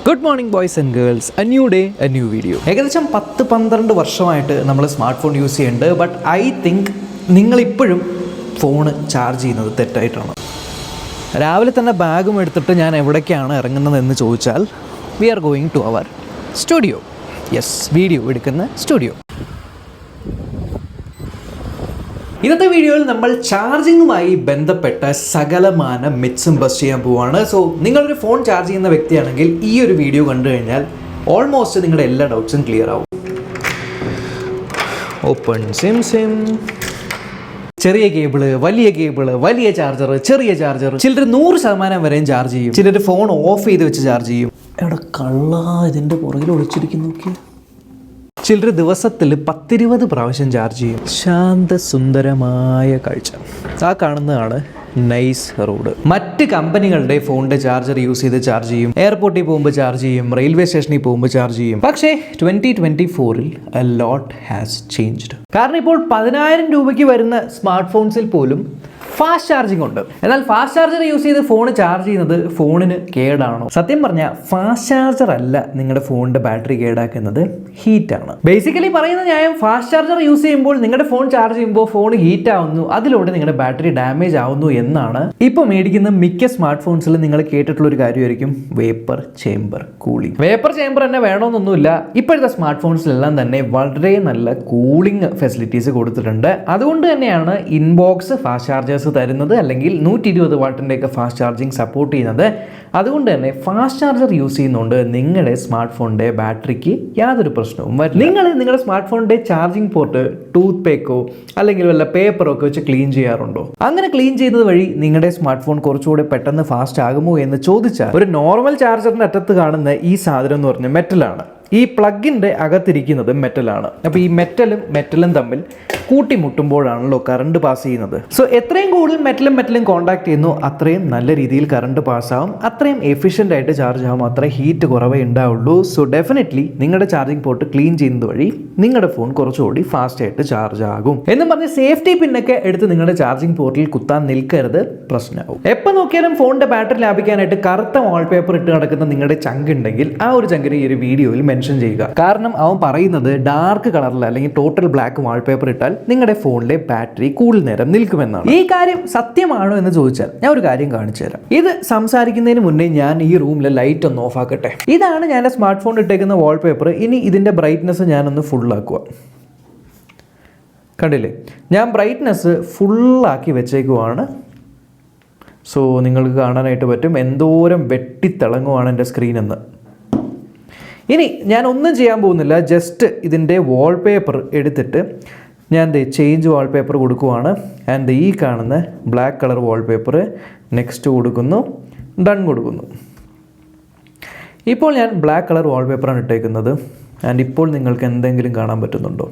Good morning boys and girls, a new day a new video. ഏകദേശം 10-12 വർഷമായിട്ട് നമ്മൾ smart phone use ചെയ്യുന്നുണ്ട്. But I think നിങ്ങളിപ്പോഴും phone charge ചെയ്യുന്നത് തെറ്റായിട്ടാണ്. രാവിലെ തന്നെ ബാഗും എടുത്തിട്ട് ഞാൻ എവിടേക്കാണ് ഇറങ്ങുന്നതെന്ന് ചോദിച്ചാൽ we are going to our studio. Yes, video എടുക്കുന്ന സ്റ്റുഡിയോ. ഇന്നത്തെ വീഡിയോയിൽ നമ്മൾ ചാർജിങ്ങുമായി ബന്ധപ്പെട്ട സകലമാന മിത്സും ബസ് ചെയ്യാൻ പോവുകയാണ്. സോ നിങ്ങളൊരു ഫോൺ ചാർജ് ചെയ്യുന്ന വ്യക്തിയാണെങ്കിൽ ഈ ഒരു വീഡിയോ കണ്ടു കഴിഞ്ഞാൽ ഓൾമോസ്റ്റ് നിങ്ങളുടെ എല്ലാ ഡൗട്ട്സും ക്ലിയർ ആവും. Open SIM. ചെറിയ കേബിള്, വലിയ കേബിള്, വലിയ ചാർജർ, ചെറിയ ചാർജർ. ചിലർ 100% വരെയും ചാർജ് ചെയ്യും. ചിലർ ഫോൺ ഓഫ് ചെയ്ത് വെച്ച് ചാർജ് ചെയ്യും. എവിടെ കള്ള ഇതിൻ്റെ പുറകിൽ ഒളിച്ചിരിക്കുന്നു നോക്കി. ചിലർ ദിവസത്തിൽ 10-20 പ്രാവശ്യം ചാർജ് ചെയ്യും. ശാന്തസുന്ദരമായ കാഴ്ച. ആ കാണുന്നതാണ് നൈസ് റോഡ്. മറ്റ് കമ്പനികളുടെ ഫോണിൻ്റെ ചാർജർ യൂസ് ചെയ്ത് ചാർജ് ചെയ്യും. എയർപോർട്ടിൽ പോകുമ്പോൾ ചാർജ് ചെയ്യും, റെയിൽവേ സ്റ്റേഷനിൽ പോകുമ്പോൾ ചാർജ് ചെയ്യും. പക്ഷേ 2024 എ ലോട്ട് ഹാസ് ചേഞ്ച്ഡ്. കാരണം ഇപ്പോൾ 10,000 രൂപയ്ക്ക് വരുന്ന സ്മാർട്ട് ഫോൺസിൽ പോലും ഫാസ്റ്റ് ചാർജിങ് ഉണ്ട്. എന്നാൽ ഫാസ്റ്റ് ചാർജർ യൂസ് ചെയ്ത് ഫോൺ ചാർജ് ചെയ്യുന്നത് ഫോണിന് കേടാണോ? സത്യം പറഞ്ഞാൽ ഫാസ്റ്റ് ചാർജർ അല്ല നിങ്ങളുടെ ഫോണിൻ്റെ ബാറ്ററി കേടാക്കുന്നത്, ഹീറ്റാണ്. ബേസിക്കലി പറയുന്ന ന്യായം, ഫാസ്റ്റ് ചാർജർ യൂസ് ചെയ്യുമ്പോൾ നിങ്ങളുടെ ഫോൺ ചാർജ് ചെയ്യുമ്പോൾ ഫോൺ ഹീറ്റ് ആവുന്നു, അതിലൂടെ നിങ്ങളുടെ ബാറ്ററി ഡാമേജ് ആവുന്നു എന്നാണ്. ഇപ്പോൾ മേടിക്കുന്ന മിക്ക സ്മാർട്ട് ഫോൺസിലും നിങ്ങൾ കേട്ടിട്ടുള്ള ഒരു കാര്യമായിരിക്കും vapour chamber cooling. Vapour chamber തന്നെ വേണമെന്നൊന്നുമില്ല. ഇപ്പോഴത്തെ സ്മാർട്ട് ഫോൺസിലെല്ലാം തന്നെ വളരെ നല്ല കൂളിംഗ് ഫെസിലിറ്റീസ് കൊടുത്തിട്ടുണ്ട്. അതുകൊണ്ട് തന്നെയാണ് ഇൻബോക്സ് ഫാസ്റ്റ് ചാർജേഴ്സ് തരുന്നത്, അല്ലെങ്കിൽ 120 വാട്ടിൻ്റെയൊക്കെ ഫാസ്റ്റ് ചാർജിങ് സപ്പോർട്ട് ചെയ്യുന്നത്. അതുകൊണ്ട് തന്നെ ഫാസ്റ്റ് ചാർജർ യൂസ് ചെയ്യുന്നതുകൊണ്ട് നിങ്ങളുടെ സ്മാർട്ട് ഫോണിൻ്റെ ബാറ്ററിക്ക് യാതൊരു പ്രശ്നവും വരില്ല. നിങ്ങൾ നിങ്ങളുടെ സ്മാർട്ട് ഫോണിൻ്റെ ചാർജിങ് പോർട്ട് ടൂത്ത് പേക്കോ അല്ലെങ്കിൽ വല്ല പേപ്പറോ ഒക്കെ വെച്ച് ക്ലീൻ ചെയ്യാറുണ്ടോ? അങ്ങനെ ക്ലീൻ ചെയ്യുന്നത് വഴി നിങ്ങളുടെ സ്മാർട്ട് ഫോൺ കുറച്ചുകൂടെ പെട്ടെന്ന് ഫാസ്റ്റ് ആകുമോ എന്ന് ചോദിച്ചാൽ, ഒരു നോർമൽ ചാർജറിൻ്റെ അറ്റത്ത് കാണുന്ന ഈ സാധനം എന്ന് പറഞ്ഞാൽ മെറ്റലാണ്. ഈ പ്ലഗിൻ്റെ അകത്തിരിക്കുന്നത് മെറ്റലാണ്. അപ്പോൾ ഈ മെറ്റലും തമ്മിൽ കൂട്ടിമുട്ടുമ്പോഴാണല്ലോ കറണ്ട് പാസ് ചെയ്യുന്നത്. സോ എത്രയും കൂടുതൽ മെറ്റലും കോൺടാക്ട് ചെയ്യുന്നു, അത്രയും നല്ല രീതിയിൽ കറണ്ട് പാസ്സാവും, അത്രയും എഫിഷ്യൻ്റ് ആയിട്ട് ചാർജ് ആവും, അത്രയും ഹീറ്റ് കുറവേ ഉണ്ടാവുള്ളൂ. സോ ഡെഫിനറ്റ്ലി നിങ്ങളുടെ ചാർജിങ് പോർട്ട് ക്ലീൻ ചെയ്യുന്നത് വഴി നിങ്ങളുടെ ഫോൺ കുറച്ചുകൂടി ഫാസ്റ്റ് ആയിട്ട് ചാർജ് ആകും. എന്നും പറഞ്ഞ് സേഫ്റ്റി പിന്നൊക്കെ എടുത്ത് നിങ്ങളുടെ ചാർജിങ് പോർട്ടിൽ കുത്താൻ നിൽക്കരുത്, പ്രശ്നമാവും. എപ്പോൾ നോക്കിയാലും ഫോണിൻ്റെ ബാറ്ററി ലാഭിക്കാനായിട്ട് കറുത്ത വാൾപേപ്പർ ഇട്ട് നടക്കുന്ന നിങ്ങളുടെ ചങ്ക് ഉണ്ടെങ്കിൽ ആ ഒരു ചങ്കിനെ ഈ ഒരു വീഡിയോയിൽ മെൻഷൻ ചെയ്യുക. കാരണം അവൻ പറയുന്നത് ഡാർക്ക് കളറിൽ അല്ലെങ്കിൽ ടോട്ടൽ ബ്ലാക്ക് വാൾപേപ്പർ ഇട്ടാൽ നിങ്ങളുടെ ഫോണിലെ ബാറ്ററി കൂടുതൽ നേരം നിൽക്കുമെന്നാണ്. ഈ കാര്യം സത്യമാണോ എന്ന് ചോദിച്ചാൽ ഞാൻ ഒരു കാര്യം കാണിച്ചു തരാം. ഇത് സംസാരിക്കുന്നതിന് മുന്നേ ഞാൻ ഈ റൂമിലെ ലൈറ്റ് ഒന്ന് ഓഫ് ആക്കട്ടെ. ഇതാണ് ഞാൻ സ്മാർട്ട് ഫോൺ ഇട്ടേക്കുന്ന വാൾപേപ്പർ. ഇനി ഇതിൻ്റെ ബ്രൈറ്റ്നസ് ഞാനൊന്ന് ഫുള്ളാക്കുക. കണ്ടില്ലേ, ഞാൻ ബ്രൈറ്റ്നസ് ഫുള്ളാക്കി വെച്ചേക്കുവാണ്. സോ നിങ്ങൾക്ക് കാണാനായിട്ട് പറ്റും എന്തോരം വെട്ടിത്തിളങ്ങുവാണ് എൻ്റെ സ്ക്രീനെന്ന്. ഇനി ഞാൻ ഒന്നും ചെയ്യാൻ പോകുന്നില്ല, ജസ്റ്റ് ഇതിൻ്റെ വാൾപേപ്പർ എടുത്തിട്ട് ഞാൻ ചേഞ്ച് വാൾപേപ്പർ കൊടുക്കുവാണ്. ആൻഡ് ഈ കാണുന്ന ബ്ലാക്ക് കളർ വാൾപേപ്പർ നെക്സ്റ്റ് കൊടുക്കുന്നു, ഡൺ കൊടുക്കുന്നു. ഇപ്പോൾ ഞാൻ ബ്ലാക്ക് കളർ വാൾപേപ്പറാണ് ഇട്ടേക്കുന്നത്. ആൻഡ് ഇപ്പോൾ നിങ്ങൾക്ക് എന്തെങ്കിലും കാണാൻ പറ്റുന്നുണ്ടോ?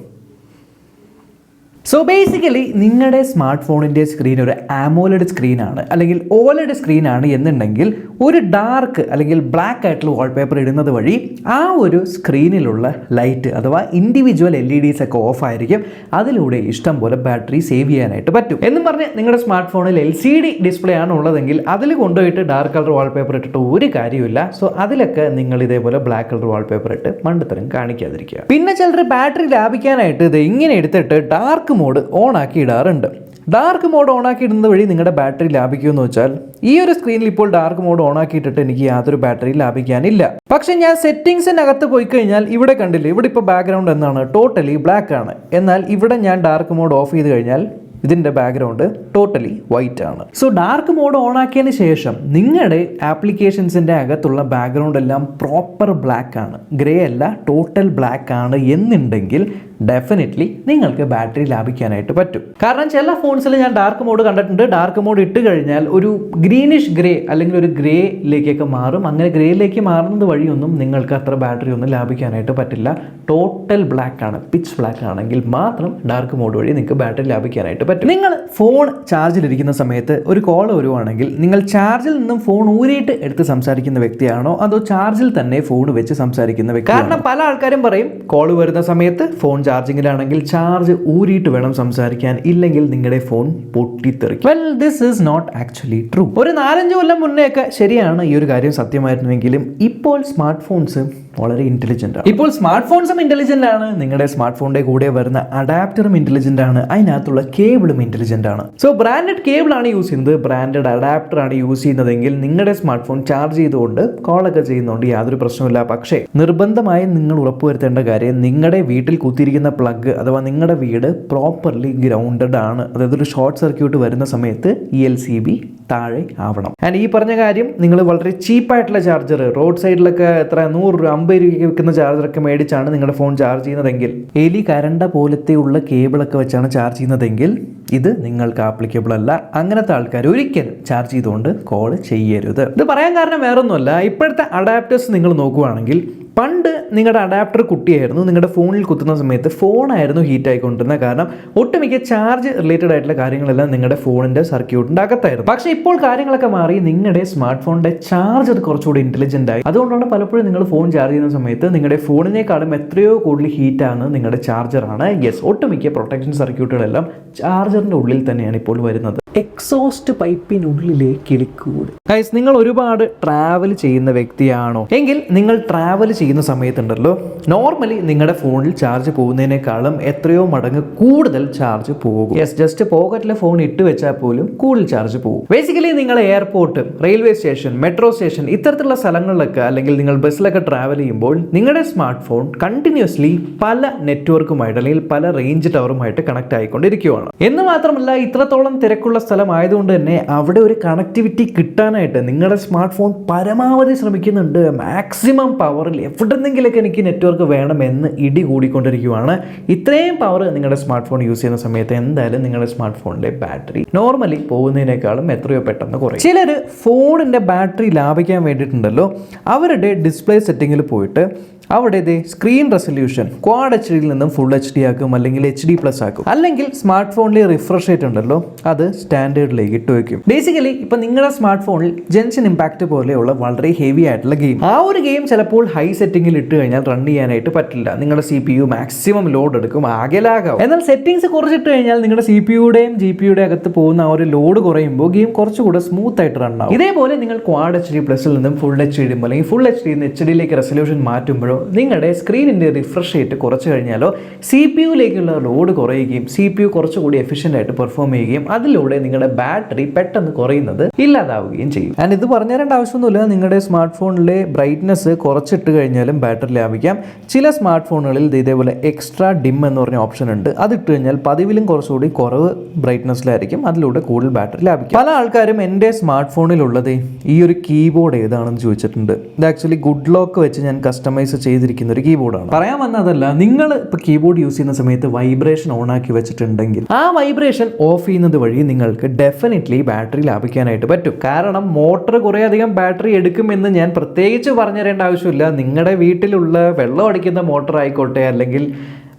സോ ബേസിക്കലി നിങ്ങളുടെ സ്മാർട്ട് ഫോണിൻ്റെ സ്ക്രീൻ ഒരു ആമോലെഡ് സ്ക്രീനാണ് അല്ലെങ്കിൽ ഓലെഡ് സ്ക്രീനാണ് എന്നുണ്ടെങ്കിൽ ഒരു ഡാർക്ക് അല്ലെങ്കിൽ ബ്ലാക്ക് ആയിട്ടുള്ള വാൾപേപ്പർ ഇടുന്നത് വഴി ആ ഒരു സ്ക്രീനിലുള്ള ലൈറ്റ് അഥവാ ഇൻഡിവിജ്വൽ LEDs ഒക്കെ ഓഫ് ആയിരിക്കും. അതിലൂടെ ഇഷ്ടം പോലെ ബാറ്ററി സേവ് ചെയ്യാനായിട്ട് പറ്റും. എന്നും പറഞ്ഞ് നിങ്ങളുടെ സ്മാർട്ട് ഫോണിൽ LCD ഡിസ്പ്ലേ ആണ് ഉള്ളതെങ്കിൽ അതിൽ കൊണ്ടുപോയിട്ട് ഡാർക്ക് കളർ വാൾപേപ്പർ ഇട്ടിട്ട് ഒരു കാര്യമില്ല. സോ അതിലൊക്കെ നിങ്ങൾ ഇതേപോലെ ബ്ലാക്ക് കളർ വാൾപേപ്പർ ഇട്ട് മണ്ടത്തരം കാണിക്കാതിരിക്കുക. പിന്നെ ചിലർ ബാറ്ററി ലാഭിക്കാനായിട്ട് ഇത് ഇങ്ങനെ എടുത്തിട്ട് ഡാർക്ക് മോഡ് ഓൺ ആക്കി ഇടാറുണ്ട്. ഡാർക്ക് മോഡ് ഓൺ ആക്കി ഇടുന്നത് വഴി നിങ്ങളുടെ ബാറ്ററി ലാഭിക്കുമെന്ന് വെച്ചാൽ, ഈ ഒരു സ്ക്രീനിൽ ഇപ്പോൾ ഡാർക്ക് മോഡ് ഓൺ ആക്കിയിട്ടിട്ട് എനിക്ക് യാതൊരു ബാറ്ററി ലാഭിക്കാനില്ല. പക്ഷെ ഞാൻ സെറ്റിംഗ്സിനകത്ത് പോയി കഴിഞ്ഞാൽ ഇവിടെ കണ്ടില്ലേ, ഇവിടെ ഇപ്പോൾ ബാക്ക്ഗ്രൗണ്ട് എന്താണ്, ടോട്ടലി ബ്ലാക്ക് ആണ്. എന്നാൽ ഇവിടെ ഞാൻ ഡാർക്ക് മോഡ് ഓഫ് ചെയ്ത് കഴിഞ്ഞാൽ ഇതിൻ്റെ ബാക്ക്ഗ്രൗണ്ട് ടോട്ടലി വൈറ്റ് ആണ്. സോ ഡാർക്ക് മോഡ് ഓൺ ആക്കിയതിന് ശേഷം നിങ്ങളുടെ ആപ്ലിക്കേഷൻസിൻ്റെ അകത്തുള്ള ബാക്ക്ഗ്രൗണ്ട് എല്ലാം പ്രോപ്പർ ബ്ലാക്ക് ആണ്, ഗ്രേ അല്ല, ടോട്ടൽ ബ്ലാക്ക് ആണ് എന്നുണ്ടെങ്കിൽ ഡെഫിനറ്റ്ലി നിങ്ങൾക്ക് ബാറ്ററി ലാഭിക്കാനായിട്ട് പറ്റും. കാരണം ചില ഫോൺസിൽ ഞാൻ ഡാർക്ക് മോഡ് കണ്ടിട്ടുണ്ട്. ഡാർക്ക് മോഡ് ഇട്ട് കഴിഞ്ഞാൽ ഒരു ഗ്രീനിഷ് ഗ്രേ അല്ലെങ്കിൽ ഒരു ഗ്രേയിലേക്കൊക്കെ മാറും. അങ്ങനെ ഗ്രേയിലേക്ക് മാറുന്നത് വഴിയൊന്നും നിങ്ങൾക്ക് അത്ര ബാറ്ററി ഒന്നും ലാഭിക്കാനായിട്ട് പറ്റില്ല. ടോട്ടൽ ബ്ലാക്ക് ആണ്, പിച്ച് ബ്ലാക്ക് ആണെങ്കിൽ മാത്രം ഡാർക്ക് മോഡ് വഴി നിങ്ങൾക്ക് ബാറ്ററി ലാഭിക്കാനായിട്ട് പറ്റും. നിങ്ങൾ ഫോൺ ചാർജിലിരിക്കുന്ന സമയത്ത് ഒരു കോൾ വരുവാണെങ്കിൽ നിങ്ങൾ ചാർജിൽ നിന്നും ഫോൺ ഊരിയിട്ട് എടുത്ത് സംസാരിക്കുന്ന വ്യക്തിയാണോ അതോ ചാർജിൽ തന്നെ ഫോൺ വെച്ച് സംസാരിക്കുന്ന വ്യക്തി? കാരണം പല ആൾക്കാരും പറയും കോൾ വരുന്ന സമയത്ത് ഫോൺ ചാർജിങ്ങിലാണെങ്കിൽ ചാർജ് ഊരിയിട്ട് വേണം സംസാരിക്കാൻ, ഇല്ലെങ്കിൽ നിങ്ങളുടെ ഫോൺ പൊട്ടിത്തെറിക്കും. Well, this is not actually true. ഒരു 4-5 കൊല്ലം മുന്നേ ഒക്കെ ശരിയാണ്, ഈ ഒരു കാര്യം സത്യമായിരുന്നുവെങ്കിലും ഇപ്പോൾ സ്മാർട്ട് ഫോൺസ് വളരെ ഇന്റലിജന്റ് ആണ്. ഇപ്പോൾ സ്മാർട്ട് ഫോൺസും ഇന്റലിജന്റ് ആണ്, നിങ്ങളുടെ സ്മാർട്ട് ഫോണിന്റെ കൂടെ വരുന്ന അഡാപ്റ്ററും ഇന്റലിജന്റ് ആണ്, അതിനകത്തുള്ള കേബിളും ഇന്റലിജന്റ് ആണ്. സോ ബ്രാൻഡഡ് കേബിൾ ആണ് യൂസ് ചെയ്യുന്നത്, ബ്രാൻഡഡ് അഡാപ്റ്റർ ആണ് യൂസ് ചെയ്യുന്നതെങ്കിൽ നിങ്ങളുടെ സ്മാർട്ട് ഫോൺ ചാർജ് ചെയ്തുകൊണ്ട് കോളൊക്കെ ചെയ്യുന്നതുകൊണ്ട് യാതൊരു പ്രശ്നമില്ല. പക്ഷേ നിർബന്ധമായും നിങ്ങൾ ഉറപ്പുവരുത്തേണ്ട കാര്യം, നിങ്ങളുടെ വീട്ടിൽ കുത്തിയിരിക്കുന്ന പ്ലഗ് അഥവാ നിങ്ങളുടെ വീട് പ്രോപ്പർലി ഗ്രൗണ്ടഡ് ആണ്. അതായത് ഒരു ഷോർട്ട് സർക്യൂട്ട് വരുന്ന സമയത്ത് ELCB താഴെ ആവണം. ആൻഡ് ഈ പറഞ്ഞ കാര്യം നിങ്ങൾ വളരെ ചീപ്പായിട്ടുള്ള ചാർജർ, റോഡ് സൈഡിലൊക്കെ എത്ര 150 രൂപയ്ക്ക് വിൽക്കുന്ന ചാർജറൊക്കെ മേടിച്ചാണ് നിങ്ങളുടെ ഫോൺ ചാർജ് ചെയ്യുന്നതെങ്കിൽ, എലി കരണ്ട പോലത്തെ ഉള്ള കേബിളൊക്കെ വെച്ചാണ് ചാർജ് ചെയ്യുന്നതെങ്കിൽ ഇത് നിങ്ങൾക്ക് ആപ്ലിക്കബിൾ അല്ല. അങ്ങനത്തെ ആൾക്കാർ ഒരിക്കലും ചാർജ് ചെയ്തുകൊണ്ട് കോൾ ചെയ്യരുത്. ഇത് പറയാൻ കാരണം വേറൊന്നുമല്ല, ഇപ്പോഴത്തെ അഡാപ്റ്റേഴ്സ് നിങ്ങൾ നോക്കുകയാണെങ്കിൽ പണ്ട് നിങ്ങളുടെ അഡാപ്റ്റർ കുട്ടിയായിരുന്നു, നിങ്ങളുടെ ഫോണിൽ കുത്തുന്ന സമയത്ത് ഫോണായിരുന്നു ഹീറ്റ് ആയിക്കൊണ്ടിരുന്നത്. കാരണം ഒട്ടുമിക്ക ചാർജ് റിലേറ്റഡ് ആയിട്ടുള്ള കാര്യങ്ങളെല്ലാം നിങ്ങളുടെ ഫോണിൻ്റെ സർക്യൂട്ടിൻ്റെ അകത്തായിരുന്നു. പക്ഷേ ഇപ്പോൾ കാര്യങ്ങളൊക്കെ മാറി, നിങ്ങളുടെ സ്മാർട്ട് ഫോണിൻ്റെ ചാർജർ കുറച്ചുകൂടി ഇൻ്റലിജൻ്റ് ആയി. അതുകൊണ്ടാണ് പലപ്പോഴും നിങ്ങൾ ഫോൺ ചാർജ് ചെയ്യുന്ന സമയത്ത് നിങ്ങളുടെ ഫോണിനേക്കാളും എത്രയോ കൂടുതൽ ഹീറ്റ് ആകുന്നത് നിങ്ങളുടെ ചാർജറാണ്. യെസ്, ഒട്ടുമിക്ക പ്രൊട്ടക്ഷൻ സർക്യൂട്ടുകളെല്ലാം ചാർജറിൻ്റെ ഉള്ളിൽ തന്നെയാണ് ഇപ്പോൾ വരുന്നത്. എക്സോസ്റ്റ് പൈപ്പിനുള്ളിലെ കിളിക്കൂട്. ഗൈസ്, നിങ്ങൾ ഒരുപാട് ട്രാവൽ ചെയ്യുന്ന വ്യക്തിയാണോ എങ്കിൽ നിങ്ങൾ ട്രാവൽ ചെയ്യുന്ന സമയത്തുണ്ടല്ലോ, നോർമലി നിങ്ങളുടെ ഫോണിൽ ചാർജ് പോകുന്നതിനേക്കാളും എത്രയോ മടങ്ങ് കൂടുതൽ ചാർജ് പോകും. യെസ്, ജസ്റ്റ് പോക്കറ്റിലെ ഫോൺ ഇട്ട് വെച്ചാൽ പോലും കൂടുതൽ ചാർജ് പോകും. ബേസിക്കലി നിങ്ങൾ airport, railway station, metro station ഇത്തരത്തിലുള്ള സ്ഥലങ്ങളിലൊക്കെ അല്ലെങ്കിൽ നിങ്ങൾ ബസ്സിലൊക്കെ ട്രാവൽ ചെയ്യുമ്പോൾ നിങ്ങളുടെ സ്മാർട്ട് ഫോൺ കണ്ടിന്യൂസ്ലി പല നെറ്റ്വർക്കുമായിട്ട് അല്ലെങ്കിൽ പല റേഞ്ച് ടവറുമായിട്ട് കണക്ട് ആയിക്കൊണ്ടിരിക്കുകയാണ്. എന്ന് മാത്രമല്ല, ഇത്രത്തോളം തിരക്കുള്ള സ്ഥലമായതുകൊണ്ട് തന്നെ അവിടെ ഒരു കണക്ടിവിറ്റി കിട്ടാനായിട്ട് നിങ്ങളുടെ സ്മാർട്ട് ഫോൺ പരമാവധി ശ്രമിക്കുന്നുണ്ട്. മാക്സിമം പവറിൽ എവിടെന്നെങ്കിലൊക്കെ എനിക്ക് നെറ്റ്വർക്ക് വേണമെന്ന് ഇടി കൂടിക്കൊണ്ടിരിക്കുകയാണ്. ഇത്രയും പവർ നിങ്ങളുടെ സ്മാർട്ട് ഫോൺ യൂസ് ചെയ്യുന്ന സമയത്ത് എന്തായാലും നിങ്ങളുടെ സ്മാർട്ട് ഫോണിലെ ബാറ്ററി നോർമലി പോകുന്നതിനേക്കാളും എത്രയോ പെട്ടെന്ന് കുറയും. ചിലർ ഫോണിൻ്റെ ബാറ്ററി ലാഭിക്കാൻ വേണ്ടിയിട്ടുണ്ടല്ലോ, അവരുടെ ഡിസ്പ്ലേ സെറ്റിങ്ങിൽ പോയിട്ട് അവിടെ ഇതേ സ്ക്രീൻ റെസൊല്യൂഷൻ ക്വാഡ് HDയിൽ നിന്നും ഫുൾ HD ആക്കും, അല്ലെങ്കിൽ HD+ ആക്കും, അല്ലെങ്കിൽ സ്മാർട്ട് ഫോണിൽ റിഫ്രഷ് റേറ്റ് ഉണ്ടല്ലോ അത് സ്റ്റാൻഡേർഡിലേക്ക് ഇട്ട് വയ്ക്കും. ബേസിക്കലി ഇപ്പം നിങ്ങളുടെ സ്മാർട്ട് ഫോണിൽ ജെൻഷൻ ഇമ്പാക്റ്റ് പോലെയുള്ള വളരെ ഹെവി ആയിട്ടുള്ള ഗെയിം, ആ ഒരു ഗെയിം ചിലപ്പോൾ ഹൈ സെറ്റിങ്ങിൽ ഇട്ട് കഴിഞ്ഞാൽ റൺ ചെയ്യാനായിട്ട് പറ്റില്ല. നിങ്ങളുടെ CPU മാക്സിമം ലോഡ് എടുക്കും, ആകെ ലാഗാവും. എന്നാൽ സെറ്റിംഗ്സ് കുറച്ചിട്ട് കഴിഞ്ഞാൽ നിങ്ങളുടെ CPUയുടെയും GPUയുടെയും അകത്ത് പോകുന്ന ആ ഒരു ലോഡ് കുറയുമ്പോൾ ഗെയിം കുറച്ചുകൂടെ സ്മൂത്ത് ആയിട്ട് റൺ ആവും. ഇതേപോലെ നിങ്ങൾ ക്വാഡ് HD+ൽ നിന്നും ഫുൾ HD ഇടുമ്പോൾ അല്ലെങ്കിൽ ഫുൾ HDയിൽ നിന്ന് HDയിലേക്ക് റെസൊല്യൂഷൻ മാറ്റുമ്പോഴോ നിങ്ങളുടെ സ്ക്രീനിൻ്റെ റിഫ്രഷ് റേറ്റ് കുറച്ച് കഴിഞ്ഞാലോ CPUയിലേക്കുള്ള ലോഡ് കുറയുകയും CPU കുറച്ചുകൂടി എഫിഷ്യൻ്റ് ആയിട്ട് പെർഫോം ചെയ്യുകയും അതിലൂടെ നിങ്ങളുടെ ബാറ്ററി പെട്ടെന്ന് കുറയുന്നത് ഇല്ലാതാവുകയും ചെയ്യും. ആൻഡ് ഇത് പറഞ്ഞു തരേണ്ട ആവശ്യമൊന്നുമില്ല, നിങ്ങളുടെ സ്മാർട്ട് ഫോണിലെ ബ്രൈറ്റ്നസ് കുറച്ചിട്ട് കഴിഞ്ഞാലും ബാറ്ററി ലാഭിക്കാം. ചില സ്മാർട്ട് ഫോണുകളിൽ ഇതേപോലെ എക്സ്ട്രാ ഡിം എന്ന് പറഞ്ഞ ഓപ്ഷൻ ഉണ്ട്, അതിട്ട് കഴിഞ്ഞാൽ പതിവിലും കുറച്ചുകൂടി കുറവ് ബ്രൈറ്റ്നസ്സിലായിരിക്കും, അതിലൂടെ കൂടുതൽ ബാറ്ററി ലാഭിക്കും. പല ആൾക്കാരും എൻ്റെ സ്മാർട്ട് ഫോണിലുള്ളത് ഈ ഒരു കീബോർഡ് ഏതാണെന്ന് ചോദിച്ചിട്ടുണ്ട്. ഇത് ആക്ച്വലി ഗുഡ് ലോക്ക് വെച്ച് ഞാൻ കസ്റ്റമൈസ് ചെയ്തിരിക്കുന്ന ഒരു കീബോർഡാണ്. പറയാൻ വന്നതല്ല, നിങ്ങൾ ഇപ്പോൾ കീബോർഡ് യൂസ് ചെയ്യുന്ന സമയത്ത് വൈബ്രേഷൻ ഓൺ ആക്കി വെച്ചിട്ടുണ്ടെങ്കിൽ ആ വൈബ്രേഷൻ ഓഫ് ചെയ്യുന്നത് വഴി നിങ്ങൾക്ക് ഡെഫിനറ്റ്ലി ബാറ്ററി ലാഭിക്കാനായിട്ട് പറ്റും. കാരണം മോട്ടർ കുറേ അധികം ബാറ്ററി എടുക്കുമെന്ന് ഞാൻ പ്രത്യേകിച്ച് പറഞ്ഞു തരേണ്ട ആവശ്യമില്ല. നിങ്ങളുടെ വീട്ടിലുള്ള വെള്ളം അടിക്കുന്ന മോട്ടർ ആയിക്കോട്ടെ അല്ലെങ്കിൽ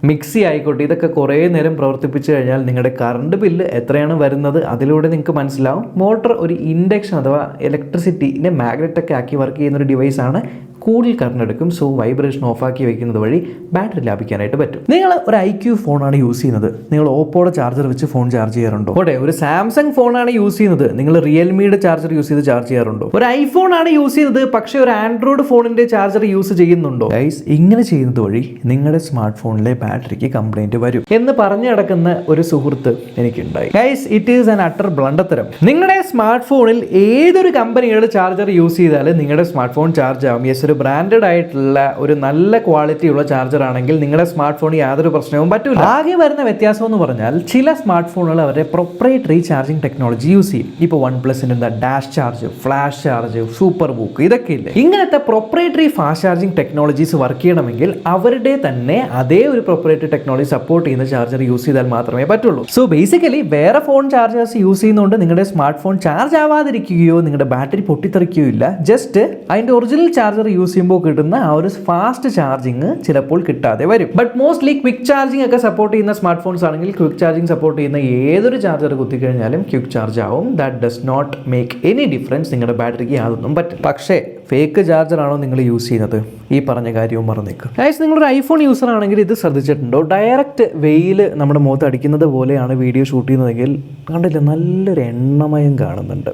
മിക്സി ആയിക്കോട്ടെ, ഇതൊക്കെ കുറേ നേരം പ്രവർത്തിപ്പിച്ച് കഴിഞ്ഞാൽ നിങ്ങളുടെ കറണ്ട് ബില്ല് എത്രയാണ് വരുന്നത് അതിലൂടെ നിങ്ങൾക്ക് മനസ്സിലാവും. മോട്ടർ ഒരു ഇൻഡക്ഷൻ അഥവാ ഇലക്ട്രിസിറ്റിനെ മാഗ്നറ്റൊക്കെ ആക്കി വർക്ക് ചെയ്യുന്ന ഒരു ഡിവൈസാണ്, കൂടുതൽ കറണ്ട് എടുക്കും. സോ വൈബ്രേഷൻ ഓഫാക്കി വയ്ക്കുന്നത് വഴി ബാറ്ററി ലാഭിക്കാനായിട്ട് പറ്റും. നിങ്ങൾ ഒരു IQ ഫോണാണ് യൂസ് ചെയ്യുന്നത്, നിങ്ങൾ ഓപ്പോയുടെ ചാർജർ വെച്ച് ഫോൺ ചാർജ് ചെയ്യാറുണ്ടോ? ഓടെ ഒരു സാംസങ് ഫോണാണ് യൂസ് ചെയ്യുന്നത്, നിങ്ങൾ റിയൽമിയുടെ ചാർജർ യൂസ് ചെയ്ത് ചാർജ് ചെയ്യാറുണ്ടോ? ഒരു iPhone ആണ് യൂസ് ചെയ്യുന്നത്, പക്ഷേ ഒരു ആൻഡ്രോയിഡ് ഫോണിന്റെ ചാർജർ യൂസ് ചെയ്യുന്നുണ്ടോ? ഗൈസ്, ഇങ്ങനെ ചെയ്യുന്നത് വഴി നിങ്ങളുടെ സ്മാർട്ട് ഫോണിലെ ബാറ്ററിക്ക് കംപ്ലൈന്റ് വരും എന്ന് പറഞ്ഞു നടക്കുന്ന ഒരു സുഹൃത്ത് എനിക്കുണ്ടായി. Guys, it is an utter ബ്ലണ്ടത്തരം. നിങ്ങളുടെ സ്മാർട്ട് ഫോണിൽ ഏതൊരു കമ്പനിയുടെ ചാർജർ യൂസ് ചെയ്താലും നിങ്ങളുടെ സ്മാർട്ട് ഫോൺ ചാർജ് ആവും. യെസ്, ഒരു ബ്രാൻഡഡ് ആയിട്ടുള്ള ഒരു നല്ല ക്വാളിറ്റി ഉള്ള ചാർജർ ആണെങ്കിൽ നിങ്ങളുടെ സ്മാർട്ട് ഫോണിൽ യാതൊരു പ്രശ്നവും പറ്റില്ല. ആകെ വരുന്ന വ്യത്യാസം എന്ന് പറഞ്ഞാൽ ചില സ്മാർട്ട് ഫോണുകൾ അവരുടെ പ്രൊപ്രൈറ്ററി ചാർജിങ് ടെക്നോളജി യൂസ് ചെയ്യും. ഇപ്പോൾ OnePlusന്റെ dash charge, flash charge, super ബൂക്ക്, ഇതൊക്കെ ഇല്ലേ. ഇങ്ങനത്തെ proprietary fast charging technologies work ചെയ്യണമെങ്കിൽ അവരുടെ തന്നെ അതേ ഒരു പ്രൊപ്രൈറ്ററി ടെക്നോളജി സപ്പോർട്ട് ചെയ്യുന്ന ചാർജർ യൂസ് ചെയ്താൽ മാത്രമേ പറ്റുള്ളൂ. സോ ബേസിക്കലി വേറെ ഫോൺ ചാർജേഴ്സ് യൂസ് ചെയ്യുന്നതുകൊണ്ട് നിങ്ങളുടെ സ്മാർട്ട് ഫോൺ ചാർജ് ആവാതിരിക്കുകയോ നിങ്ങളുടെ ബാറ്ററി പൊട്ടിത്തെറിക്കുകയോ ഇല്ല. ജസ്റ്റ് അതിന്റെ ഒറിജിനൽ ചാർജർ യൂസ് യൂസ് ചെയ്യുമ്പോൾ കിട്ടുന്ന ആ ഒരു ഫാസ്റ്റ് ചാർജിങ് ചിലപ്പോൾ കിട്ടാതെ വരും. ബട്ട് മോസ്റ്റ്ലി ക്വിക്ക് ചാർജിങ് ഒക്കെ സപ്പോർട്ട് ചെയ്യുന്ന സ്മാർട്ട് ഫോൺസ് ആണെങ്കിൽ ക്വിക്ക് ചാർജിങ് സപ്പോർട്ട് ചെയ്യുന്ന ഏതൊരു ചാർജർ കുത്തിക്കഴിഞ്ഞാലും ക്വിക്ക് ചാർജ് ആവും. That does not make any difference. നിങ്ങളുടെ ബാറ്ററിക്ക് യാതൊന്നും പറ്റില്ല. പക്ഷേ ഫേക്ക് ചാർജറാണോ നിങ്ങൾ യൂസ് ചെയ്യുന്നത്? ഈ പറഞ്ഞ കാര്യവും മറന്നേക്കും. ഗൈസ്, നിങ്ങളൊരു ഐഫോൺ യൂസർ ആണെങ്കിൽ ഇത് ശ്രദ്ധിച്ചിട്ടുണ്ടോ? ഡയറക്റ്റ് വെയിൽ നമ്മുടെ മുഖത്ത് അടിക്കുന്നത് പോലെയാണ് വീഡിയോ ഷൂട്ട് ചെയ്യുന്നതെങ്കിൽ കണ്ടില്ല, നല്ലൊരു എണ്ണമയം കാണുന്നുണ്ട്.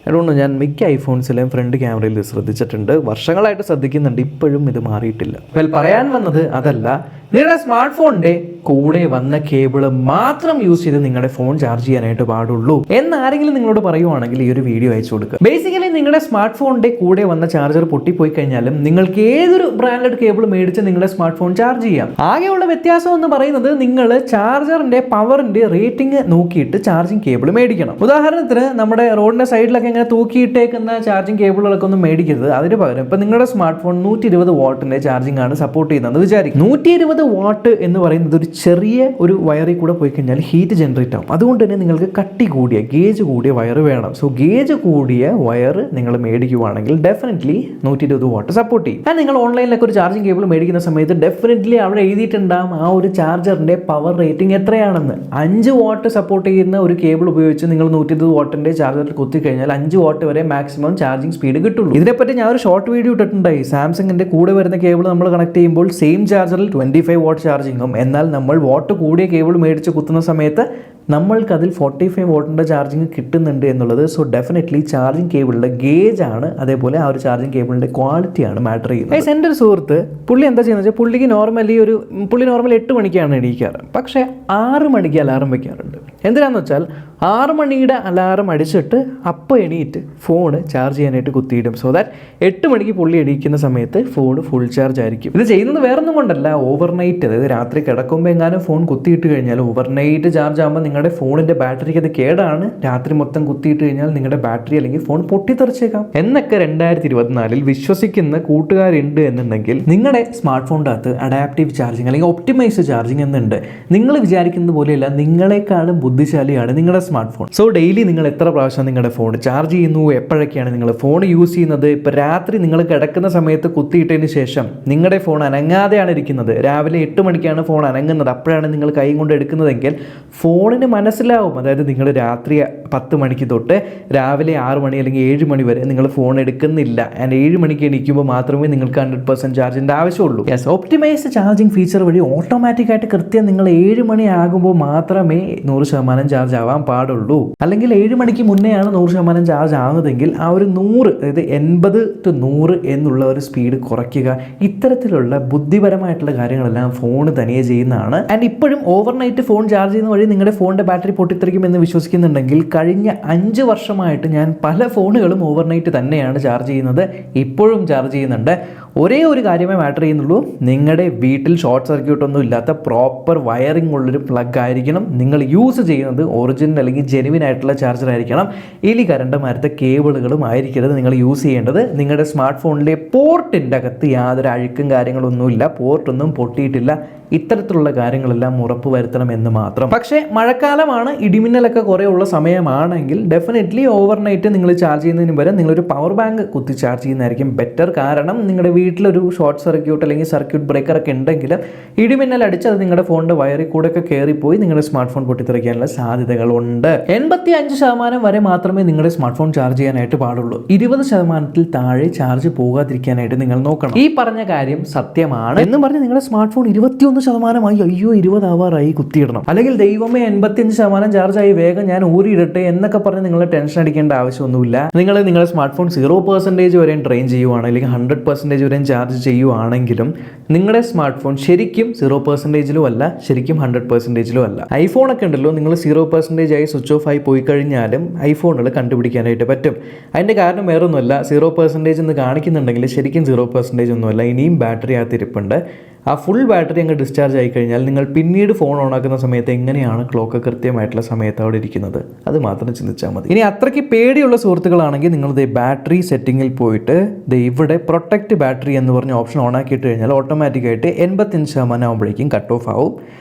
അതുകൊണ്ട് ഞാൻ മിക്ക ഐഫോൺസിലെയും ഫ്രണ്ട് ക്യാമറയിൽ ഇത് ശ്രദ്ധിച്ചിട്ടുണ്ട്. വർഷങ്ങളായിട്ട് ശ്രദ്ധിക്കുന്നുണ്ട്, ഇപ്പോഴും ഇത് മാറിയിട്ടില്ല. പറയാൻ വന്നത് അതല്ല, നിങ്ങളുടെ സ്മാർട്ട് ഫോണിന്റെ കൂടെ വന്ന കേബിള് മാത്രം യൂസ് ചെയ്ത് നിങ്ങളുടെ ഫോൺ ചാർജ് ചെയ്യാനായിട്ട് പാടുള്ളൂ എന്നാരെങ്കിലും നിങ്ങളോട് പറയുവാണെങ്കിൽ ഈ ഒരു വീഡിയോ അയച്ചു കൊടുക്കുക. ബേസിക്കലി നിങ്ങളുടെ സ്മാർട്ട് ഫോണിന്റെ കൂടെ വന്ന ചാർജർ പൊട്ടിപ്പോയി കഴിഞ്ഞാലും നിങ്ങൾക്ക് ഏതൊരു ബ്രാൻഡഡ് കേബിൾ മേടിച്ച് നിങ്ങളുടെ സ്മാർട്ട് ഫോൺ ചാർജ് ചെയ്യാം. ആകെയുള്ള വ്യത്യാസം എന്ന് പറയുന്നത് നിങ്ങൾ ചാർജറിന്റെ പവറിന്റെ റേറ്റിംഗ് നോക്കിയിട്ട് ചാർജിങ് കേബിൾ മേടിക്കണം. ഉദാഹരണത്തിന് നമ്മുടെ റോഡിന്റെ സൈഡിലൊക്കെ ഇങ്ങനെ തൂക്കിയിട്ടേക്കുന്ന ചാർജിങ് കേബിളുകളൊക്കെ ഒന്നും മേടിക്കരുത്. അതിന് പകരം ഇപ്പൊ നിങ്ങളുടെ സ്മാർട്ട് ഫോൺ 120 വാട്ടിന്റെ ചാർജിങ് ആണ് സപ്പോർട്ട് ചെയ്യുന്നത് വിചാരിക്കും. 120 വാട്ട് എന്ന് പറയുന്നത് ഒരു ചെറിയ ഒരു വയറിൽ കൂടെ പോയി കഴിഞ്ഞാൽ ഹീറ്റ് ജനറേറ്റ് ആവും. അതുകൊണ്ട് തന്നെ നിങ്ങൾക്ക് കട്ടി കൂടിയ ഗേജ് കൂടിയ വയർ വേണം. സോ ഗേജ് കൂടിയ വയർ നിങ്ങൾ മേടിക്കുവാണെങ്കിൽ ഡെഫിനറ്റ്ലി 120 വാട്ട് സപ്പോർട്ട് ചെയ്യും. ആൻഡ് നിങ്ങൾ ഓൺലൈനിലൊക്കെ ഒരു ചാർജിങ് കേബിൾ മേടിക്കുന്ന സമയത്ത് ഡെഫിനറ്റ്ലി അവിടെ എഴുതിയിട്ടുണ്ടാകും ആ ഒരു ചാർജറിന്റെ പവർ റേറ്റിംഗ് എത്രയാണെന്ന്. 5 വാട്ട് സപ്പോർട്ട് ചെയ്യുന്ന ഒരു കേബിൾ ഉപയോഗിച്ച് നിങ്ങൾ 120 വാട്ടിന്റെ ചാർജറിൽ കുത്തിക്കഴിഞ്ഞാൽ 5 വാട്ട് വരെ മാക്സിമം ചാർജിങ് സ്പീഡ് കിട്ടുള്ളൂ. ഇതിനെപ്പറ്റി ഞാൻ ഒരു ഷോർട്ട് വീഡിയോ ഇട്ടിട്ടുണ്ടായി. സാംസങ്ങിന്റെ കൂടെ വരുന്ന കേബിൾ നമ്മൾ കണക്ട് ചെയ്യുമ്പോൾ സെയിം ചാർജറിൽ 25 വാട്ട് ചാർജിങ്ങും, എന്നാൽ നമ്മൾ വാട്ട് കൂടിയ കേബിൾ മേടിച്ച് കുത്തുന്ന സമയത്ത് നമ്മൾക്ക് അതിൽ 45 വാട്ടിൻ്റെ ചാർജിങ് കിട്ടുന്നുണ്ട് എന്നുള്ളത്. സോ ഡെഫിനറ്റ്ലി ചാർജിങ് കേബിളിൻ്റെ ഗേജ് ആണ്, അതേപോലെ ആ ഒരു ചാർജിങ് കേബിളിൻ്റെ ക്വാളിറ്റിയാണ് മാറ്റർ ചെയ്യുന്നത്. എൻ്റെ ഒരു സുഹൃത്ത് പുള്ളി എന്താ ചെയ്യുന്നത് വെച്ചാൽ പുള്ളി നോർമലി 8 മണിക്കാണ് എണീക്കാറ്. പക്ഷേ 6 മണിക്ക് അലാറം വയ്ക്കാറുണ്ട്. എന്തിനാന്ന് വെച്ചാൽ 6 മണിയുടെ അലാറം അടിച്ചിട്ട് അപ്പോൾ എണീറ്റ് ഫോൺ ചാർജ് ചെയ്യാനായിട്ട് കുത്തിയിടും. സോ ദാറ്റ് 8 മണിക്ക് പുള്ളി എണീക്കുന്ന സമയത്ത് ഫോൺ ഫുൾ ചാർജ് ആയിരിക്കും. ഇത് ചെയ്യുന്നത് വേറൊന്നും കൊണ്ടല്ല, ഓവർനൈറ്റ്, അതായത് രാത്രി കിടക്കുമ്പോൾ എങ്ങാനും ഫോൺ കുത്തിയിട്ട് കഴിഞ്ഞാൽ ഓവർനൈറ്റ് ചാർജ് ആകുമ്പോൾ നിങ്ങളുടെ ഫോണിൻ്റെ ബാറ്ററിക്ക് അത് കേടാണ്. രാത്രി മൊത്തം കുത്തിയിട്ട് കഴിഞ്ഞാൽ നിങ്ങളുടെ ബാറ്ററി അല്ലെങ്കിൽ ഫോൺ പൊട്ടിത്തെറിച്ചേക്കാം എന്നൊക്കെ 2024 വിശ്വസിക്കുന്ന കൂട്ടുകാരുണ്ട് എന്നുണ്ടെങ്കിൽ നിങ്ങളുടെ സ്മാർട്ട് ഫോണിൻ്റെ അകത്ത് അഡാപ്റ്റീവ് ചാർജിങ് അല്ലെങ്കിൽ ഒപ്റ്റിമൈസ് ചാർജിങ് എന്നുണ്ട്. നിങ്ങൾ വിചാരിക്കുന്നത് പോലെയല്ല, നിങ്ങളെക്കാളും ബുദ്ധിശാലിയാണ് നിങ്ങളുടെ സ്മാർട്ട് ഫോൺ. സോ ഡെയിലി നിങ്ങൾ എത്ര പ്രാവശ്യം നിങ്ങളുടെ ഫോൺ ചാർജ് ചെയ്യുന്നു, എപ്പോഴൊക്കെയാണ് നിങ്ങൾ ഫോൺ യൂസ് ചെയ്യുന്നത്, ഇപ്പോൾ രാത്രി നിങ്ങൾ കിടക്കുന്ന സമയത്ത് കുത്തിയിട്ടതിന് ശേഷം നിങ്ങളുടെ ഫോൺ അനങ്ങാതെയാണ് ഇരിക്കുന്നത്, രാവിലെ 8 മണിക്കാണ് ഫോൺ അനങ്ങുന്നത്, അപ്പോഴാണ് നിങ്ങൾ കൈ കൊണ്ട് എടുക്കുന്നതെങ്കിൽ ഫോണിന് മനസ്സിലാവും. അതായത് നിങ്ങൾ രാത്രി 10 മണിക്ക് തൊട്ട് രാവിലെ 6 മണി അല്ലെങ്കിൽ 7 മണി വരെ നിങ്ങൾ ഫോൺ എടുക്കുന്നില്ല. ആൻഡ് 7 മണിക്ക് എണീക്കുമ്പോൾ മാത്രമേ നിങ്ങൾക്ക് 100% ചാർജിൻ്റെ ആവശ്യമുള്ളൂ. യെസ്, ഒപ്റ്റിമൈസ്ഡ് ചാർജിങ് ഫീച്ചർ വഴി ഓട്ടോമാറ്റിക്കായിട്ട് കൃത്യം നിങ്ങൾ 7 മണി ആകുമ്പോൾ മാത്രമേ 100% ചാർജ് ആവാൻ പാടുള്ളൂ. അല്ലെങ്കിൽ 7 മണിക്ക് മുന്നെയാണ് 100% ചാർജ് ആകുന്നതെങ്കിൽ ആ ഒരു 100, അതായത് 80 to 100 എന്നുള്ള ഒരു സ്പീഡ് കുറയ്ക്കുക. ഇത്തരത്തിലുള്ള ബുദ്ധിപരമായിട്ടുള്ള കാര്യങ്ങളെല്ലാം ഫോൺ തനിയെ ചെയ്യുന്നതാണ്. ആൻഡ് ഇപ്പോഴും ഓവർനൈറ്റ് ഫോൺ ചാർജ് ചെയ്യുന്ന വഴി നിങ്ങളുടെ ഫോണിൻ്റെ ബാറ്ററി പൊട്ടിത്തെറിക്കും എന്ന് വിശ്വസിക്കുന്നുണ്ടെങ്കിൽ കഴിഞ്ഞ 5 വർഷമായിട്ട് ഞാൻ പല ഫോണുകളും ഓവർനൈറ്റ് തന്നെയാണ് ചാർജ് ചെയ്യുന്നത്, ഇപ്പോഴും ചാർജ് ചെയ്യുന്നുണ്ട്. ഒരേ ഒരു കാര്യമേ മാറ്റർ ചെയ്യുന്നുള്ളൂ, നിങ്ങളുടെ വീട്ടിൽ ഷോർട്ട് സർക്യൂട്ട് ഒന്നും ഇല്ലാത്ത പ്രോപ്പർ വയറിംഗ് ഉള്ളൊരു പ്ലഗ് ആയിരിക്കണം. നിങ്ങൾ യൂസ് ചെയ്യുന്നത് ഒറിജിനൽ അല്ലെങ്കിൽ ജെനുവിൻ ആയിട്ടുള്ള ചാർജർ ആയിരിക്കണം. എലി കരണ്ടമാരത്തെ കേബിളുകളും ആയിരിക്കരുത് നിങ്ങൾ യൂസ് ചെയ്യേണ്ടത്. നിങ്ങളുടെ സ്മാർട്ട് ഫോണിലെ പോർട്ടിൻ്റെ അകത്ത് യാതൊരു അഴുക്കും കാര്യങ്ങളൊന്നുമില്ല, പോർട്ടൊന്നും പൊട്ടിയിട്ടില്ല. ഇത്തരത്തിലുള്ള കാര്യങ്ങളെല്ലാം ഉറപ്പ് വരുത്തണം എന്ന് മാത്രം. പക്ഷേ മഴക്കാലമാണ്, ഇടിമിന്നലൊക്കെ കുറേ ഉള്ള സമയമാണെങ്കിൽ ഡെഫിനറ്റ്ലി ഓവർനൈറ്റ് നിങ്ങൾ ചാർജ് ചെയ്യുന്നതിന് പകരം നിങ്ങളൊരു പവർ ബാങ്ക് കുത്തി ചാർജ് ചെയ്യുന്നതായിരിക്കും ബെറ്റർ. കാരണം നിങ്ങളുടെ വീട്ടിലൊരു ഷോർട്ട് സർക്യൂട്ട് അല്ലെങ്കിൽ സർക്യൂട്ട് ബ്രേക്കറൊക്കെ ഉണ്ടെങ്കിൽ ഇടിമിന്നൽ അടിച്ച് അത് നിങ്ങളുടെ ഫോണിൻ്റെ വയറിൽ കൂടെ ഒക്കെ കയറിപ്പോയി നിങ്ങളുടെ സ്മാർട്ട് ഫോൺ പൊട്ടിത്തെറിക്കാനുള്ള സാധ്യതകളുണ്ട്. 85% വരെ മാത്രമേ നിങ്ങളുടെ സ്മാർട്ട് ഫോൺ ചാർജ് ചെയ്യാനായിട്ട് പാടുള്ളൂ. 20% താഴെ ചാർജ് പോകാതിരിക്കാനായിട്ട് നിങ്ങൾ നോക്കണം. ഈ പറഞ്ഞ കാര്യം സത്യമാണ് എന്ന് പറഞ്ഞ് നിങ്ങളുടെ സ്മാർട്ട് ഫോൺ 21% അയ്യോ 20 ആവാറായി കുത്തിയിടണം, അല്ലെങ്കിൽ ദൈവമേ 85% ചാർജായി വേഗം ഞാൻ ഊരിയിടട്ടെ എന്നൊക്കെ പറഞ്ഞ് നിങ്ങൾ ടെൻഷൻ അടിക്കേണ്ട ആവശ്യമൊന്നുമില്ല. നിങ്ങൾ നിങ്ങളുടെ സ്മാർട്ട് ഫോൺ 0% വരെ ട്രെയിൻ ചെയ്യുവാണ് അല്ലെങ്കിൽ 100% വരെ ചാർജ് ചെയ്യുവാണെങ്കിലും നിങ്ങളുടെ സ്മാർട്ട് ഫോൺ ശരിക്കും 0%-ലും അല്ല, ശരിക്കും 100%-ലും അല്ല. ഐഫോണൊക്കെ ഉണ്ടല്ലോ, നിങ്ങൾ 0% ആയി സ്വിച്ച് ഓഫ് ആയി പോയി കഴിഞ്ഞാലും ഐഫോണുകൾ കണ്ടുപിടിക്കാനായിട്ട് പറ്റും. അതിൻ്റെ കാരണം വേറൊന്നുമല്ല, 0% എന്ന് കാണിക്കുന്നുണ്ടെങ്കിൽ ശരിക്കും 0% ഒന്നുമല്ല, ഇനിയും ബാറ്ററി അകത്തിരിപ്പുണ്ട്. ആ ഫുൾ ബാറ്ററി അങ്ങ് ഡിസ്ചാർജ് ആയി കഴിഞ്ഞാൽ നിങ്ങൾ പിന്നീട് ഫോൺ ഓൺ ആക്കുന്ന സമയത്ത് എങ്ങനെയാണ് ക്ലോക്ക് കൃത്യമായിട്ടുള്ള സമയത്ത് അവിടെ ഇരിക്കുന്നത്, അത് മാത്രം ചിന്തിച്ചാൽ മതി. ഇനി അത്രയ്ക്ക് പേടിയുള്ള സുഹൃത്തുക്കളാണെങ്കിൽ നിങ്ങൾ ബാറ്ററി സെറ്റിങ്ങിൽ പോയിട്ട് ഇവിടെ പ്രൊട്ടക്റ്റ് ബാറ്ററി എന്ന് പറഞ്ഞ ഓപ്ഷൻ ഓൺ ആക്കിയിട്ട് കഴിഞ്ഞാൽ ഓട്ടോമാറ്റിക്കായിട്ട് 85% ആകുമ്പോഴേക്കും കട്ട് ഓഫ് ആവും.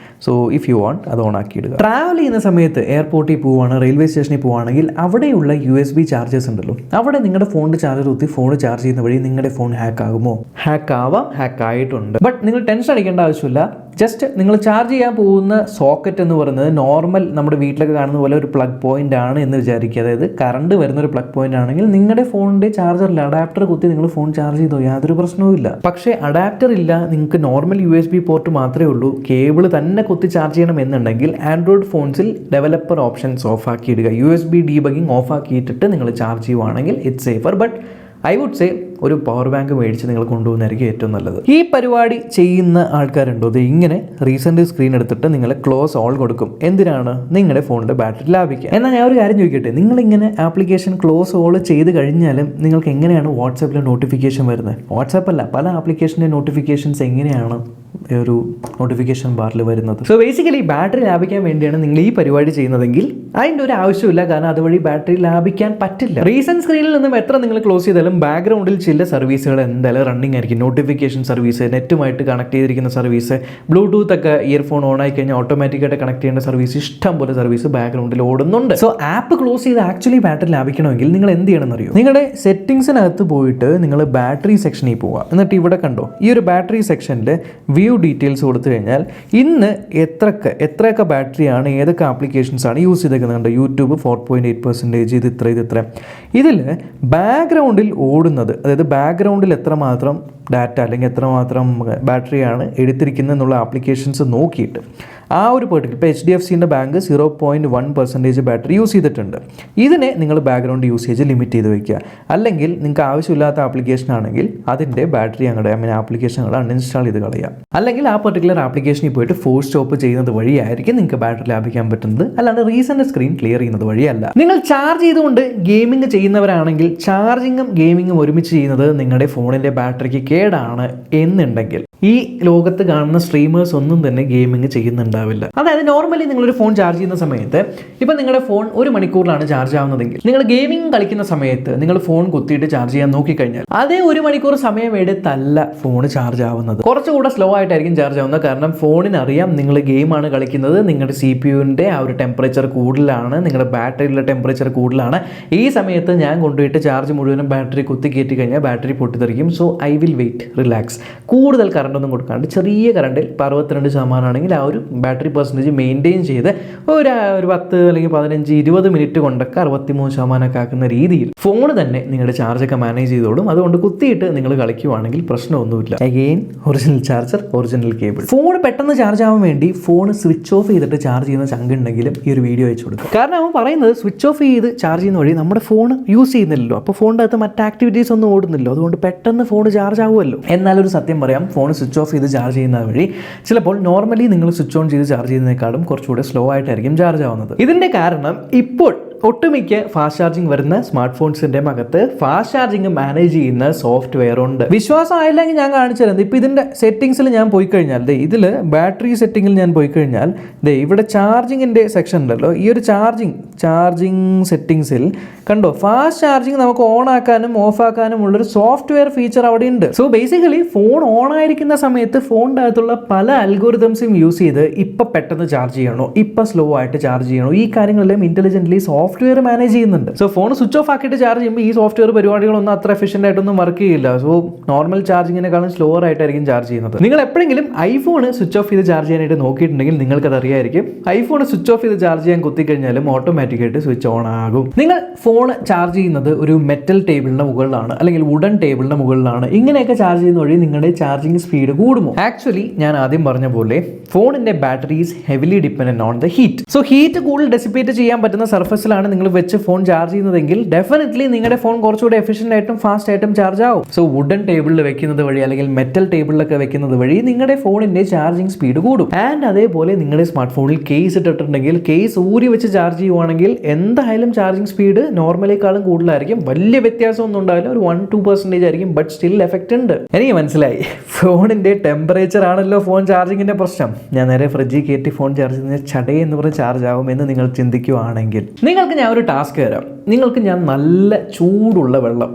സോ ഇഫ് യു വാണ്ട് അത് ഓൺ ആക്കി ഇടുക. ട്രാവൽ ചെയ്യുന്ന സമയത്ത് എയർപോർട്ടിൽ പോവുകയാണ്, റെയിൽവേ സ്റ്റേഷനിൽ പോവുകയാണെങ്കിൽ അവിടെയുള്ള USB ചാർജേഴ്സ് ഉണ്ടല്ലോ, അവിടെ നിങ്ങളുടെ ഫോണിൻ്റെ ചാർജർ കുത്തി ഫോൺ ചാർജ് ചെയ്യുന്ന വഴി നിങ്ങളുടെ ഫോൺ ഹാക്ക് ആകുമോ? ഹാക്ക് ആവാം, ഹാക്ക് ആയിട്ടുണ്ട്. ബട്ട് നിങ്ങൾ ടെൻഷൻ അടിക്കേണ്ട ആവശ്യമില്ല. ജസ്റ്റ് നിങ്ങൾ ചാർജ് ചെയ്യാൻ പോകുന്ന സോക്കറ്റ് എന്ന് പറയുന്നത് നോർമൽ നമ്മുടെ വീട്ടിലൊക്കെ കാണുന്ന പോലെ ഒരു പ്ലഗ് പോയിന്റ് ആണ് എന്ന് വിചാരിക്കുക. അതായത് കറണ്ട് വരുന്ന ഒരു പ്ലഗ് പോയിന്റ് ആണെങ്കിൽ നിങ്ങളുടെ ഫോണിൻ്റെ ചാർജറിൽ അഡാപ്റ്റർ കുത്തി നിങ്ങൾ ഫോൺ ചാർജ് ചെയ്തോ, യാതൊരു പ്രശ്നവും ഇല്ല. പക്ഷേ അഡാപ്റ്റർ ഇല്ല, നിങ്ങൾക്ക് നോർമൽ USB പോർട്ട് മാത്രമേ ഉള്ളൂ, കേബിൾ തന്നെ കുത്തി ചാർജ് ചെയ്യണം എന്നുണ്ടെങ്കിൽ ആൻഡ്രോയിഡ് ഫോൺസിൽ ഡെവലപ്പർ ഓപ്ഷൻസ് ഓഫ് ആക്കി ഇടുക. USB ഡീബഗിങ് ഓഫ് ആക്കിയിട്ടിട്ട് നിങ്ങൾ ചാർജ് ചെയ്യുവാണെങ്കിൽ it's safer. But I would say ഒരു പവർ ബാങ്ക് മേടിച്ച് നിങ്ങൾ കൊണ്ടുപോകുന്നതായിരിക്കും ഏറ്റവും നല്ലത്. ഈ പരിപാടി ചെയ്യുന്ന ആൾക്കാരുണ്ടോ, അത് ഇങ്ങനെ റീസെന്റ് സ്ക്രീൻ എടുത്തിട്ട് നിങ്ങൾ ക്ലോസ് ഓൾ കൊടുക്കും. എന്തിനാണ്? നിങ്ങളുടെ ഫോണിൻ്റെ ബാറ്ററി ലാഭിക്കുക. എന്നാൽ ഞാൻ ഒരു കാര്യം ചോദിക്കട്ടെ, നിങ്ങളിങ്ങനെ ആപ്ലിക്കേഷൻ ക്ലോസ് ഓൾ ചെയ്ത് കഴിഞ്ഞാലും നിങ്ങൾക്ക് എങ്ങനെയാണ് വാട്സാപ്പിൽ നോട്ടിഫിക്കേഷൻ വരുന്നത്? വാട്സാപ്പ് അല്ല, പല ആപ്ലിക്കേഷൻ്റെ നോട്ടിഫിക്കേഷൻസ് എങ്ങനെയാണ് ഒരു നോട്ടിഫിക്കേഷൻ ബാറിൽ വരുന്നത്? സോ ബേസിക്കലി ബാറ്ററി ലാഭിക്കാൻ വേണ്ടിയാണ് നിങ്ങൾ ഈ പരിപാടി ചെയ്യുന്നതെങ്കിൽ അതിൻ്റെ ഒരു ആവശ്യമില്ല, കാരണം അതുവഴി ബാറ്ററി ലാഭിക്കാൻ പറ്റില്ല. റീസെന്റ് സ്ക്രീനിൽ നിന്നും എത്ര നിങ്ങൾ ക്ലോസ് ചെയ്താലും ബാക്ക്ഗ്രൗണ്ടിൽ ചില സർവീസുകൾ എന്തായാലും റണ്ണിങ് ആയിരിക്കും. നോട്ടിഫിക്കേഷൻ സർവീസ്, നെറ്റുമായിട്ട് കണക്ട് ചെയ്തിരിക്കുന്ന സർവീസ്, ബ്ലൂടൂത്ത് ഒക്കെ ഇയർഫോൺ ഓൺ ആയി കഴിഞ്ഞാൽ ഓട്ടോമാറ്റിക്കായിട്ട് കണക്ട് ചെയ്യേണ്ട സർവീസ്, ഇഷ്ടം പോലെ സർവീസ് ബാക്ക്ഗ്രൗണ്ടിൽ ഓടുന്നുണ്ട്. സോ ആപ്പ് ക്ലോസ് ചെയ്ത് ആക്ച്വലി ബാറ്ററി ലാഭിക്കണമെങ്കിൽ നിങ്ങൾ എന്ത് ചെയ്യണമെന്ന് അറിയോ? നിങ്ങളുടെ സെറ്റിംഗ്സിനകത്ത് പോയിട്ട് നിങ്ങൾ ബാറ്ററി സെക്ഷനിൽ പോവുക. എന്നിട്ട് ഇവിടെ കണ്ടോ, ഈ ഒരു ബാറ്ററി സെക്ഷനിൽ വ്യൂ ഡീറ്റെയിൽസ് കൊടുത്തു കഴിഞ്ഞാൽ ഇന്ന് എത്രയൊക്കെ ബാറ്ററിയാണ്, ഏതൊക്കെ ആപ്ലിക്കേഷൻസ് ആണ് യൂസ് ചെയ്തേക്കുന്നുണ്ട്. യൂട്യൂബ് 4.8%, ഇത് ഇത്ര. ഇതിൽ ബാക്ക്ഗ്രൗണ്ടിൽ ഓടുന്നത്, അതായത് ബാക്ക്ഗ്രൗണ്ടിൽ എത്രമാത്രം ഡാറ്റ അല്ലെങ്കിൽ എത്രമാത്രം ബാറ്ററിയാണ് എടുത്തിരിക്കുന്നത് എന്നുള്ള ആപ്ലിക്കേഷൻസ് നോക്കിയിട്ട് ആ ഒരു പെർട്ടിക്കുലർ, ഇപ്പോൾ HDFCൻ്റെ ബാങ്ക് 0.1% ബാറ്ററി യൂസ് ചെയ്തിട്ടുണ്ട്. ഇതിനെ നിങ്ങൾ ബാക്ക്ഗ്രൗണ്ട് യൂസേജ് ലിമിറ്റ് ചെയ്ത് വയ്ക്കുക. അല്ലെങ്കിൽ നിങ്ങൾക്ക് ആവശ്യമില്ലാത്ത ആപ്ലിക്കേഷൻ ആണെങ്കിൽ അതിൻ്റെ ബാറ്ററി ആപ്ലിക്കേഷനുകൾ അൺഇൻസ്റ്റാൾ ചെയ്ത് കളയുക. അല്ലെങ്കിൽ ആ പെർട്ടിക്കുലർ ആപ്ലിക്കേഷനിൽ പോയിട്ട് ഫോഴ്സ് സ്റ്റോപ്പ് ചെയ്യുന്നത് വഴിയായിരിക്കും നിങ്ങൾക്ക് ബാറ്ററി ലാഭിക്കാൻ പറ്റുന്നത്, അല്ലാണ്ട് റീസെൻ്റ് സ്ക്രീൻ ക്ലിയർ ചെയ്യുന്നത് വഴിയല്ല. നിങ്ങൾ ചാർജ് ചെയ്തുകൊണ്ട് ഗെയിമിംഗ് ചെയ്യുന്നവരാണെങ്കിൽ ചാർജിങ്ങും ഗെയിമിങ്ങും ഒരുമിച്ച് ചെയ്യുന്നത് നിങ്ങളുടെ ഫോണിൻ്റെ ബാറ്ററിക്ക് കേടാണ് എന്നുണ്ടെങ്കിൽ ഈ ലോകത്ത് കാണുന്ന സ്ട്രീമേഴ്സ് ഒന്നും തന്നെ ഗെയിമിംഗ് ചെയ്യുന്നുണ്ടാവില്ല. അതായത് നോർമലി നിങ്ങളൊരു ഫോൺ ചാർജ് ചെയ്യുന്ന സമയത്ത് ഇപ്പം നിങ്ങളുടെ ഫോൺ 1 മണിക്കൂറിലാണ് ചാർജ് ആവുന്നതെങ്കിൽ നിങ്ങൾ ഗെയിമിംഗ് കളിക്കുന്ന സമയത്ത് നിങ്ങൾ ഫോൺ കുത്തിയിട്ട് ചാർജ് ചെയ്യാൻ നോക്കിക്കഴിഞ്ഞാൽ അതേ 1 മണിക്കൂർ സമയം എടുത്തല്ല ഫോൺ ചാർജ് ആവുന്നത്. കുറച്ചുകൂടെ സ്ലോ ആയിട്ടായിരിക്കും ചാർജ് ആവുന്നത്. കാരണം ഫോണിന് അറിയാം നിങ്ങൾ ഗെയിമാണ് കളിക്കുന്നത്, നിങ്ങളുടെ CPUവിൻ്റെ ആ ഒരു ടെമ്പറേച്ചർ കൂടുതലാണ്, നിങ്ങളുടെ ബാറ്ററിയിലെ ടെമ്പറേച്ചർ കൂടുതലാണ്. ഈ സമയത്ത് ഞാൻ കൊണ്ടുപോയിട്ട് ചാർജ് മുഴുവനും ബാറ്ററി കുത്തി കയറ്റി കഴിഞ്ഞാൽ ബാറ്ററി പൊട്ടിത്തെറിക്കും. So I will wait, relax. കൂടുതൽ ഒന്നും കൊടുക്കാണ്ട് ചെറിയ കറണ്ടിൽ 62% ആണെങ്കിൽ ആ ഒരു ബാറ്ററി പെർസെൻറ്റേജ് മെയിൻറ്റെയിൻ ചെയ്ത് ഒരു 10 അല്ലെങ്കിൽ 15-20 മിനിറ്റ് കൊണ്ടൊക്കെ 63% ആക്കുന്ന രീതിയിൽ ഫോൺ തന്നെ നിങ്ങളുടെ ചാർജൊക്കെ മാനേജ് ചെയ്തോളും. അതുകൊണ്ട് കുത്തിയിട്ട് നിങ്ങൾ കളിക്കുവാണെങ്കിൽ പ്രശ്നമൊന്നുമില്ല. Again original charger, original cable. Phone പെട്ടെന്ന് ചാർജ് ആവാൻ വേണ്ടി ഫോൺ സ്വിച്ച് ഓഫ് ചെയ്തിട്ട് ചാർജ് ചെയ്യുന്ന ചങ്കുണ്ടെങ്കിലും ഈ ഒരു വീഡിയോ അയച്ചു കൊടുക്കുക. കാരണം അവൻ പറയുന്നത് സ്വിച്ച് ഓഫ് ചെയ്ത് ചാർജ് ചെയ്യുന്ന വഴി നമ്മുടെ ഫോൺ യൂസ് ചെയ്യുന്നില്ലല്ലോ, അപ്പോൾ ഫോണിൻ്റെ അകത്ത് മറ്റ് ആക്ടിവിറ്റീസ് ഒന്നും ഓടുന്നില്ലോ, അതുകൊണ്ട് പെട്ടെന്ന് ഫോൺ ചാർജ് ആവുമല്ലോ. എന്നാലൊരു സത്യം പറയാം, ഫോൺ സ്വിച്ച് ഓഫ് ചെയ്ത് ചാർജ് ചെയ്യുന്ന വഴി ചിലപ്പോൾ നോർമലി നിങ്ങൾ സ്വിച്ച് ഓൺ ചെയ്ത് ചാർജ് ചെയ്യുന്നതിനേക്കാളും കുറച്ചുകൂടെ സ്ലോ ആയിട്ടായിരിക്കും ചാർജ് ആവുന്നത്. ഇതിൻ്റെ കാരണം ഇപ്പോൾ ഒട്ടുമിക്ക ഫാസ്റ്റ് ചാർജിങ് വരുന്ന സ്മാർട്ട് ഫോൺസിൻ്റെ അകത്ത് ഫാസ്റ്റ് ചാർജിങ് മാനേജ് ചെയ്യുന്ന സോഫ്റ്റ്വെയർ ഉണ്ട്. വിശ്വാസം ആയില്ലെങ്കിൽ ഞാൻ കാണിച്ചു തരുന്നത്. ഇപ്പോൾ ഇതിൻ്റെ സെറ്റിങ്സിൽ ഞാൻ പോയി കഴിഞ്ഞാൽ ഇതിൽ ബാറ്ററി സെറ്റിങ്ങിൽ ഞാൻ പോയി കഴിഞ്ഞാൽ ഇവിടെ ചാർജിങ്ങിൻ്റെ സെക്ഷൻ ഉണ്ടല്ലോ, ഈ ഒരു ചാർജിങ് സെറ്റിങ്സിൽ കണ്ടോ, ഫാസ്റ്റ് ചാർജിങ് നമുക്ക് ഓൺ ആക്കാനും ഓഫ് ആക്കാനും ഉള്ളൊരു സോഫ്റ്റ്വെയർ ഫീച്ചർ അവിടെ ഉണ്ട്. സോ ബേസിക്കലി ഫോൺ ഓൺ ആയിരിക്കുന്ന സമയത്ത് ഫോണിൻ്റെ അകത്തുള്ള പല അൽഗോരിതംസും യൂസ് ചെയ്ത് ഇപ്പം പെട്ടെന്ന് ചാർജ് ചെയ്യണോ, ഇപ്പം സ്ലോ ആയിട്ട് ചാർജ് ചെയ്യണോ, ഈ കാര്യങ്ങളെല്ലാം ഇന്റലിജന്റ്ലി സോഫ്റ്റ്വെയർ മാനേജ് ചെയ്യുന്നുണ്ട്. സോ ഫോൺ സ്വിച്ച് ഓഫ് ആക്കിയിട്ട് ചാർജ് ചെയ്യുമ്പോൾ ഈ സോഫ്റ്റ്വെയർ പരിപാടികളൊന്നും അത്ര എഫിഷ്യൻ്റ് ആയിട്ടൊന്നും വർക്ക് ചെയ്യില്ല. സോ നോർമൽ ചാർജിങ്ങിനെക്കാളും സ്ലോവർ ആയിട്ടായിരിക്കും ചാർജ് ചെയ്യുന്നത്. നിങ്ങൾ എപ്പോഴെങ്കിലും ഐഫോൺ സ്വിച്ച് ഓഫ് ചെയ്ത് ചാർജ് ചെയ്യാനായിട്ട് നോക്കിയിട്ടുണ്ടെങ്കിൽ നിങ്ങൾക്കത് അറിയായിരിക്കും. ഐഫോൺ സ്വിച്ച് ഓഫ് ചെയ്ത് ചാർജ് ചെയ്യാൻ കുത്തിക്കഴിഞ്ഞാലും ഓട്ടോമാറ്റിക്കായിട്ട് സ്വിച്ച് ഓൺ ആകും. നിങ്ങൾ ഫോൺ ചാർജ് ചെയ്യുന്നത് ഒരു മെറ്റൽ ടേബിളിന്റെ മുകളിലാണ് അല്ലെങ്കിൽ വുഡൻ ടേബിളിന്റെ മുകളിലാണ്. ഇങ്ങനെയൊക്കെ ചാർജ് ചെയ്യുന്ന വഴി നിങ്ങളുടെ ചാർജിങ് സ്പീഡ് കൂടുമോ? ആക്ച്വലി ഞാൻ ആദ്യം പറഞ്ഞ പോലെ ഫോണിന്റെ battery is heavily dependent on the heat. So heat കൂടുതൽ ഡെസിപ്പേറ്റ് ചെയ്യാൻ പറ്റുന്ന സർഫസിലാണ് നിങ്ങൾ വെച്ച് ഫോൺ ചാർജ് ചെയ്യുന്നതെങ്കിൽ ഡെഫിനറ്റ്ലി നിങ്ങളുടെ ഫോൺ കുറച്ചുകൂടെ എഫിഷ്യൻ്റ് ആയിട്ടും ഫാസ്റ്റ് ആയിട്ടും ചാർജ് ആവും. സോ വുഡൻ ടേബിളിൽ വെക്കുന്നത് വഴി അല്ലെങ്കിൽ മെറ്റൽ ടേബിളിലൊക്കെ വെക്കുന്നത് വഴി നിങ്ങളുടെ ഫോണിന്റെ ചാർജിങ് സ്പീഡ് കൂടും. ആൻഡ് അതേപോലെ നിങ്ങളുടെ സ്മാർട്ട് ഫോണിൽ കേസ് ഇട്ടിട്ടുണ്ടെങ്കിൽ കേസ് ഊരി വെച്ച് ചാർജ് ചെയ്യുവാണെങ്കിൽ എന്തായാലും ചാർജിങ് സ്പീഡ് നോർമലേക്കാളും കൂടുതലായിരിക്കും. വലിയ വ്യത്യാസമൊന്നും ഉണ്ടാവില്ല, ഒരു 1-2% ആയിരിക്കും, ബട്ട് സ്റ്റിൽ എഫക്റ്റ് ഉണ്ട്. എനിക്ക് മനസ്സിലായി, ഫോണിന്റെ ടെമ്പറേച്ചർ ആണല്ലോ ഫോൺ ചാർജിങ്ങിന്റെ പ്രശ്നം. ഞാൻ നേരെ ഫ്രിഡ്ജിൽ കയറ്റി ഫോൺ ചാർജ് ചെയ്യുന്ന ചടേ എന്ന് പറഞ്ഞ് ചാർജ് ആവും എന്ന് നിങ്ങൾ ചിന്തിക്കുവാണെങ്കിൽ നിങ്ങൾക്ക് ഞാൻ ഒരു ടാസ്ക് തരാം. നിങ്ങൾക്ക് ഞാൻ നല്ല ചൂടുള്ള വെള്ളം,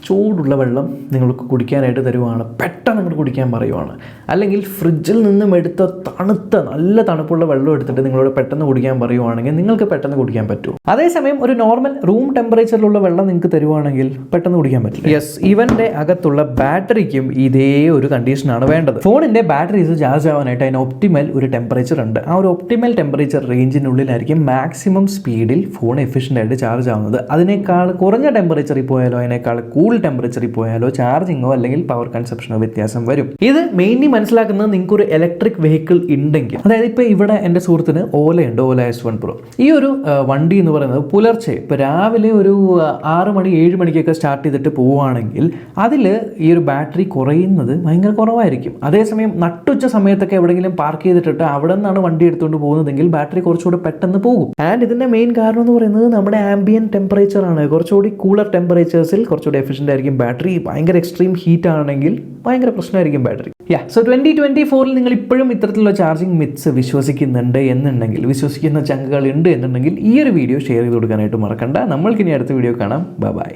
ചൂടുള്ള വെള്ളം നിങ്ങൾക്ക് കുടിക്കാനായിട്ട് തരുവാണ്, പെട്ടെന്ന് അങ്ങോട്ട് കുടിക്കാൻ പറയുവാണ്, അല്ലെങ്കിൽ ഫ്രിഡ്ജിൽ നിന്നും എടുത്ത തണുത്ത നല്ല തണുപ്പുള്ള വെള്ളം എടുത്തിട്ട് നിങ്ങളോട് പെട്ടെന്ന് കുടിക്കാൻ പറയുവാണെങ്കിൽ നിങ്ങൾക്ക് പെട്ടെന്ന് കുടിക്കാൻ പറ്റും. അതേസമയം ഒരു നോർമൽ റൂം ടെമ്പറേച്ചറിലുള്ള വെള്ളം നിങ്ങൾക്ക് തരുവാണെങ്കിൽ പെട്ടെന്ന് കുടിക്കാൻ പറ്റില്ല. യെസ്, ഇവൻ്റെ അകത്തുള്ള ബാറ്ററിക്കും ഇതേ ഒരു കണ്ടീഷനാണ് വേണ്ടത്. ഫോണിൻ്റെ ബാറ്ററീസ് ചാർജ് ആവാനായിട്ട് അതിന് ഒപ്റ്റിമൽ ഒരു ടെമ്പറേച്ചർ ഉണ്ട്. ആ ഒരു ഒപ്റ്റിമൽ ടെമ്പറേച്ചർ റേഞ്ചിനുള്ളിലായിരിക്കും മാക്സിമം സ്പീഡിൽ ഫോൺ എഫിഷ്യൻ്റ് ആയിട്ട് ചാർജ് ആവുന്നത്. അതിനേക്കാൾ കുറഞ്ഞ ടെമ്പറേച്ചറിൽ പോയാലോ അതിനേക്കാൾ കൂൾ ടെമ്പറേച്ചറിൽ പോയാലോ ചാർജിങ്ങോ അല്ലെങ്കിൽ പവർ കൺസപ്ഷനോ വ്യത്യാസം വരും. ഇത് മെയിൻലി മനസ്സിലാക്കുന്നത് നിങ്ങൾക്ക് ഒരു ഇലക്ട്രിക് വെഹിക്കിൾ ഉണ്ടെങ്കിൽ, അതായത് ഇപ്പോൾ ഇവിടെ എൻ്റെ സുഹൃത്തിന് ഓലയുണ്ട്, ഓല S1 Pro. ഈ ഒരു വണ്ടി എന്ന് പറയുന്നത് പുലർച്ചെ ഇപ്പോൾ രാവിലെ ഒരു 6 മണി 7 മണിക്കൊക്കെ സ്റ്റാർട്ട് ചെയ്തിട്ട് പോവുകയാണെങ്കിൽ അതിൽ ഈ ഒരു ബാറ്ററി കുറയുന്നത് ഭയങ്കര കുറവായിരിക്കും. അതേസമയം നട്ടുച്ച സമയത്തൊക്കെ എവിടെയെങ്കിലും പാർക്ക് ചെയ്തിട്ടിട്ട് അവിടെ നിന്നാണ് വണ്ടി എടുത്തുകൊണ്ട് പോകുന്നതെങ്കിൽ ബാറ്ററി കുറച്ചുകൂടി പെട്ടെന്ന് പോകും. ആൻഡ് ഇതിൻ്റെ മെയിൻ കാരണം എന്ന് പറയുന്നത് നമ്മുടെ ആംബിയൻ ടെമ്പറേച്ചർ ആണ്. കുറച്ചുകൂടി കൂളർ ടെമ്പറേച്ചേഴ്സിൽ കുറച്ചുകൂടി എഫിഷ്യൻ്റ് ആയിരിക്കും ബാറ്ററി. ഭയങ്കര എക്സ്ട്രീം ഹീറ്റ് ആണെങ്കിൽ ഭയങ്കര പ്രശ്നമായിരിക്കും ബാറ്ററി. സോ 2024 നിങ്ങൾ ഇപ്പോഴും ഇത്തരത്തിലുള്ള ചാർജിങ് മിത്സ് വിശ്വസിക്കുന്നുണ്ട് എന്നുണ്ടെങ്കിൽ, വിശ്വസിക്കുന്ന ചങ്കുകൾ ഉണ്ട് എന്നുണ്ടെങ്കിൽ ഈ ഒരു വീഡിയോ ഷെയർ ചെയ്ത് കൊടുക്കാനായിട്ട് മറക്കണ്ട. നമ്മൾക്കിനി അടുത്ത വീഡിയോ കാണാം. ബൈ.